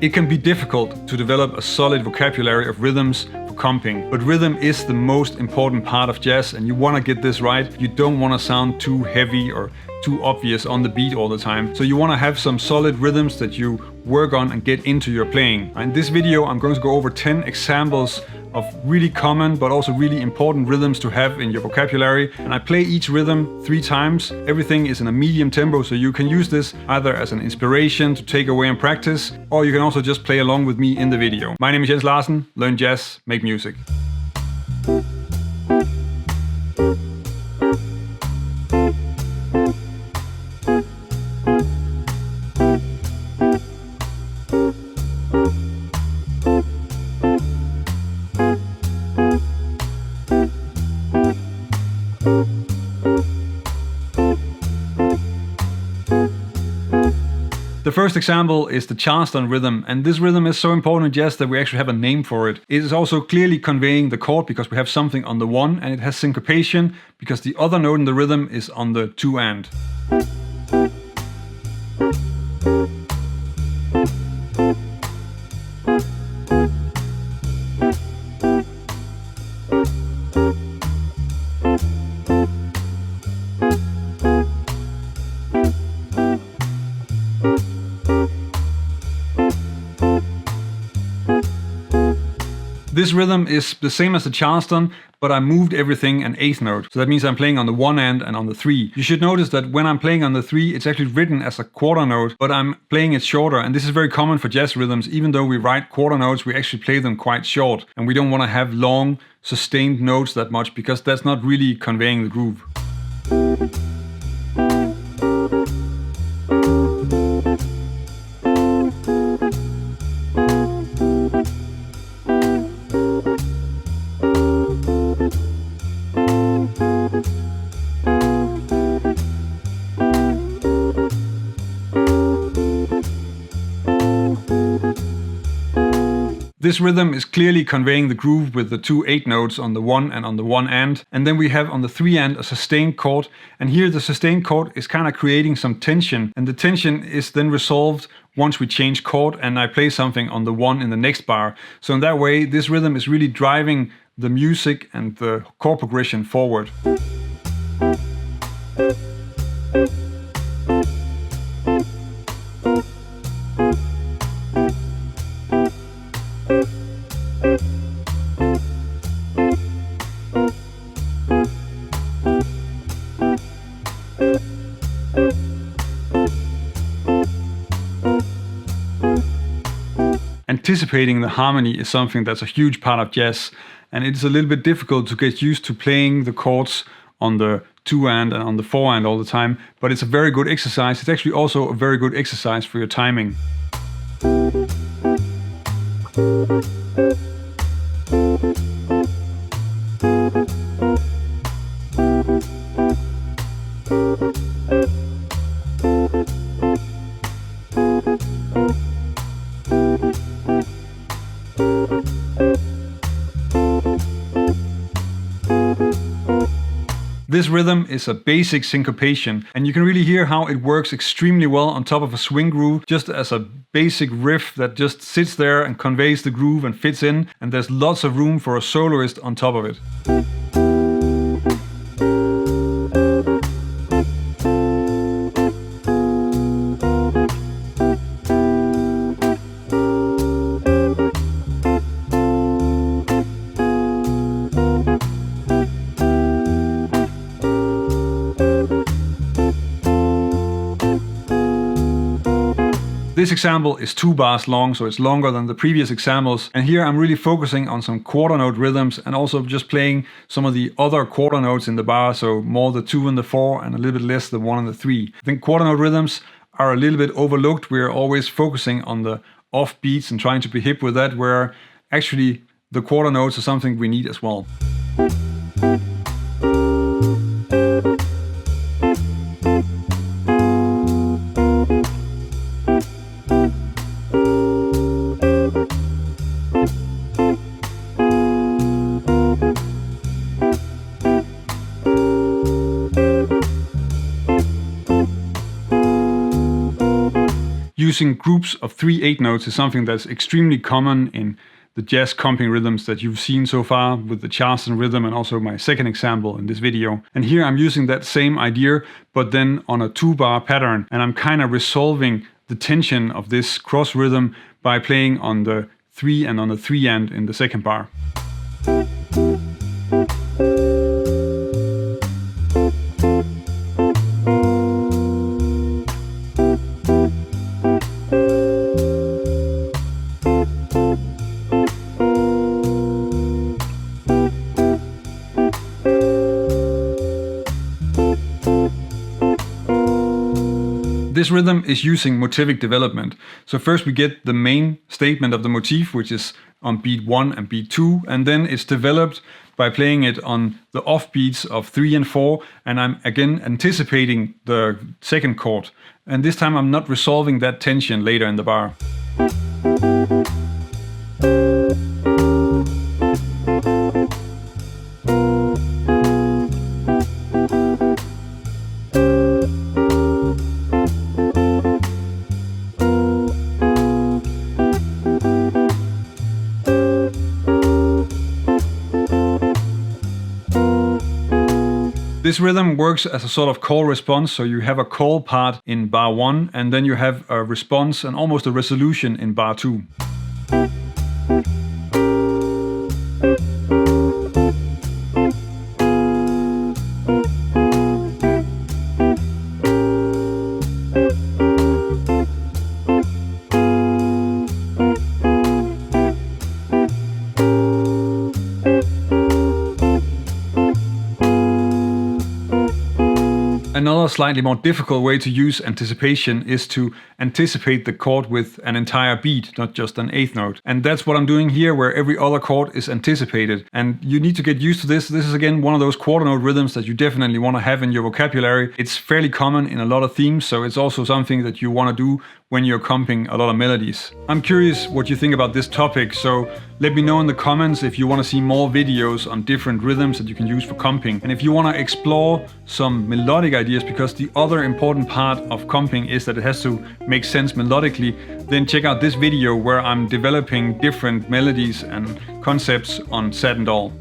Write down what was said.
It can be difficult to develop a solid vocabulary of rhythms for comping, but rhythm is the most important part of jazz, and you want to get this right. You don't want to sound too heavy or too obvious on the beat all the time. So you want to have some solid rhythms that you work on and get into your playing. In this video, I'm going to go over 10 examples of really common but also really important rhythms to have in your vocabulary. And I play each rhythm 3 times. Everything is in a medium tempo, so you can use this either as an inspiration to take away and practice, or you can also just play along with me in the video. My name is Larsen. Learn jazz, make music. The first example is the Charleston rhythm, and this rhythm is so important in jazz that we actually have a name for it. It is also clearly conveying the chord because we have something on the 1, and it has syncopation because the other note in the rhythm is on the 2 and. This rhythm is the same as the Charleston, but I moved everything an 8th note. So that means I'm playing on the 1 and on the 3. You should notice that when I'm playing on the 3, it's actually written as a quarter note, but I'm playing it shorter. And this is very common for jazz rhythms. Even though we write quarter notes, we actually play them quite short. And we don't want to have long, sustained notes that much because that's not really conveying the groove. This rhythm is clearly conveying the groove with the 2 8 notes on the 1 and on the 1 and. And then we have on the 3 and a sustained chord. And here the sustained chord is kind of creating some tension. And the tension is then resolved once we change chord and I play something on the 1 in the next bar. So in that way, this rhythm is really driving the music and the chord progression forward. Anticipating the harmony is something that's a huge part of jazz, and it's a little bit difficult to get used to playing the chords on the 2 and on the 4 and all the time, but it's a very good exercise. It's actually also a very good exercise for your timing. This rhythm is a basic syncopation, and you can really hear how it works extremely well on top of a swing groove, just as a basic riff that just sits there and conveys the groove and fits in, and there's lots of room for a soloist on top of it. This example is 2 bars long, so it's longer than the previous examples. And here I'm really focusing on some quarter note rhythms and also just playing some of the other quarter notes in the bar, so more the 2 and the 4 and a little bit less the 1 and the 3. I think quarter note rhythms are a little bit overlooked. We're always focusing on the off beats and trying to be hip with that, where actually the quarter notes are something we need as well. Using groups of 3/8 notes is something that's extremely common in the jazz comping rhythms that you've seen so far with the Charleston rhythm and also my second example in this video. And here I'm using that same idea, but then on a 2-bar pattern, and I'm kind of resolving the tension of this cross rhythm by playing on the 3 and on the 3 end in the second bar. This rhythm is using motivic development. So first we get the main statement of the motif, which is on beat 1 and beat 2, and then it's developed by playing it on the off beats of 3 and 4, and I'm again anticipating the second chord. And this time I'm not resolving that tension later in the bar. This rhythm works as a sort of call response, so you have a call part in bar 1 and then you have a response and almost a resolution in bar 2. Another slightly more difficult way to use anticipation is to anticipate the chord with an entire beat, not just an eighth note. And that's what I'm doing here, where every other chord is anticipated. And you need to get used to this. This is again one of those quarter note rhythms that you definitely want to have in your vocabulary. It's fairly common in a lot of themes, so it's also something that you want to do when you're comping a lot of melodies. I'm curious what you think about this topic, so let me know in the comments if you want to see more videos on different rhythms that you can use for comping. And if you want to explore some melodic ideas, because the other important part of comping is that it has to make sense melodically, then check out this video where I'm developing different melodies and concepts on Satin.